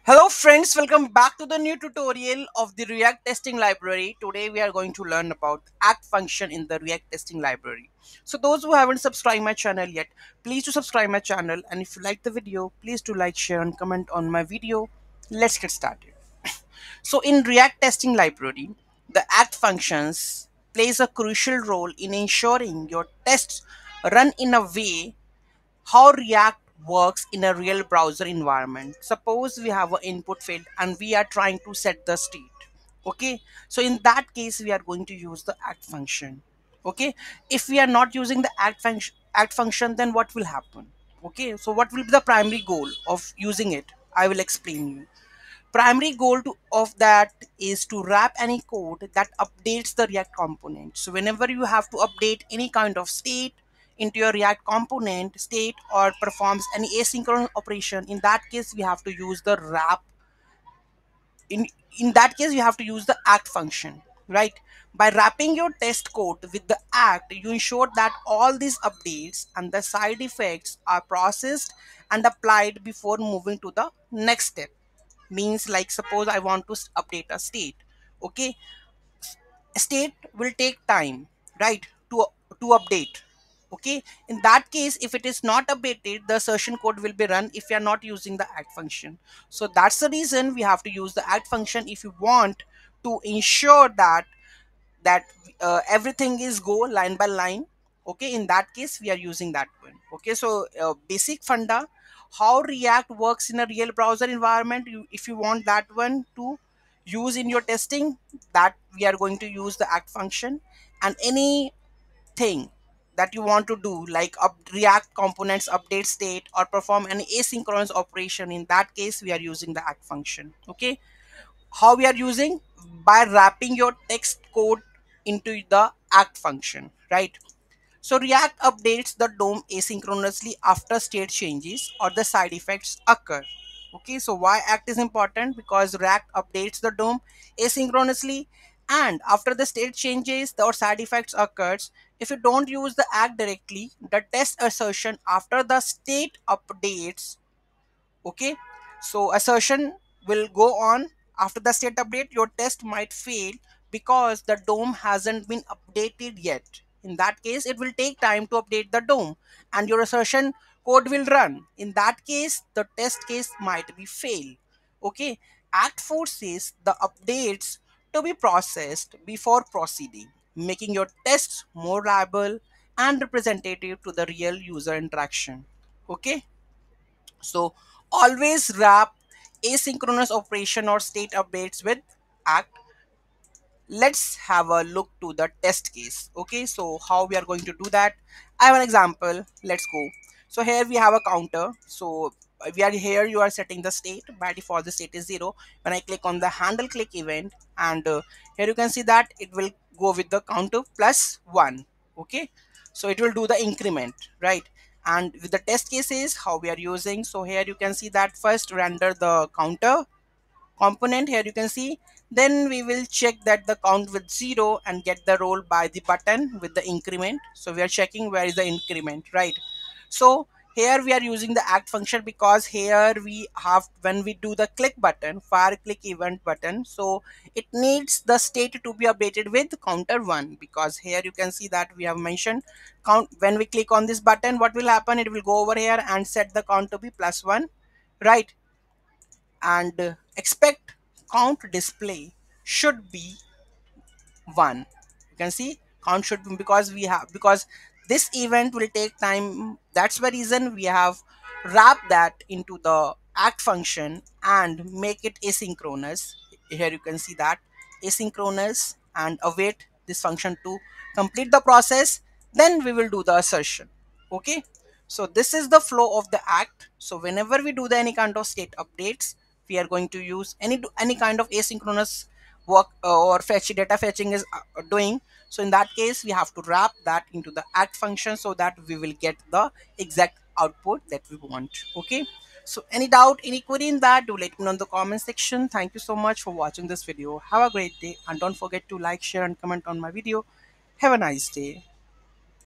Hello friends, welcome back to the new tutorial of the React testing library. Today we are going to learn about act function in the React testing library. So those who haven't subscribed my channel yet, please do subscribe my channel, and if you like the video, please do like, share and comment on my video. Let's get started. So in React testing library, the act functions plays a crucial role in ensuring your tests run in a way how React works in a real browser environment. Suppose we have an input field and we are trying to set the state. Okay, so in that case, we are going to use the act function. Okay, if we are not using the act function, then what will happen? Okay, so what will be the primary goal of using it? I will explain you. Primary goal of that is to wrap any code that updates the React component. So whenever you have to update any kind of state into your React component state or performs any asynchronous operation, in that case we have to use the wrap. In that case you have to use the act function, right? By wrapping your test code with the act, you ensure that all these updates and the side effects are processed and applied before moving to the next step. Means, like, suppose I want to update a state. Okay, state will take time, right, to update. Okay, in that case, if it is not updated, the assertion code will be run if you are not using the act function. So that's the reason we have to use the act function if you want to ensure that everything is go line by line. Okay, in that case we are using that one. Okay, so basic funda how React works in a real browser environment. If you want that one to use in your testing, that we are going to use the act function. And anything that you want to do, like React components update state or perform an asynchronous operation, in that case we are using the act function. Okay, how we are using? By wrapping your text code into the act function, right? So React updates the DOM asynchronously after state changes or the side effects occur. Okay, so why act is important? Because React updates the DOM asynchronously and after the state changes or side effects occurs. If you don't use the act directly, the test assertion after the state updates. Okay, so assertion will go on after the state update. Your test might fail because the DOM hasn't been updated yet. In that case, it will take time to update the DOM and your assertion code will run. In that case, the test case might be fail. Okay, act forces the updates to be processed before proceeding, making your tests more reliable and representative to the real user interaction. Okay, so always wrap asynchronous operation or state updates with act. Let's have a look to the test case. Okay, so how we are going to do that? I have an example. Let's go. So here we have a counter. So we are here, you are setting the state. By default the state is 0. When I click on the handle click event, and here you can see that it will go with the counter plus 1. Okay, so it will do the increment, right? And with the test cases, how we are using, so here you can see that first render the counter component. Here you can see, then we will check that the count with 0 and get the roll by the button with the increment. So we are checking where is the increment, right? So here we are using the act function because here we have, when we do the click button, fire click event button, so it needs the state to be updated with counter 1, because here you can see that we have mentioned count. When we click on this button, what will happen? It will go over here and set the count to be plus 1, right? And expect count display should be 1. You can see count should be, because we have, because this event will take time. That's the reason we have wrapped that into the act function and make it asynchronous. Here you can see that asynchronous, and await this function to complete the process, then we will do the assertion. Okay, so this is the flow of the act. So whenever we do the any kind of state updates, we are going to use any kind of asynchronous work, or fetch data fetching is doing. So in that case we have to wrap that into the act function so that we will get the exact output that we want. Okay, so any doubt, any query in that, do let me know in the comment section. Thank you so much for watching this video. Have a great day and don't forget to like, share and comment on my video. Have a nice day.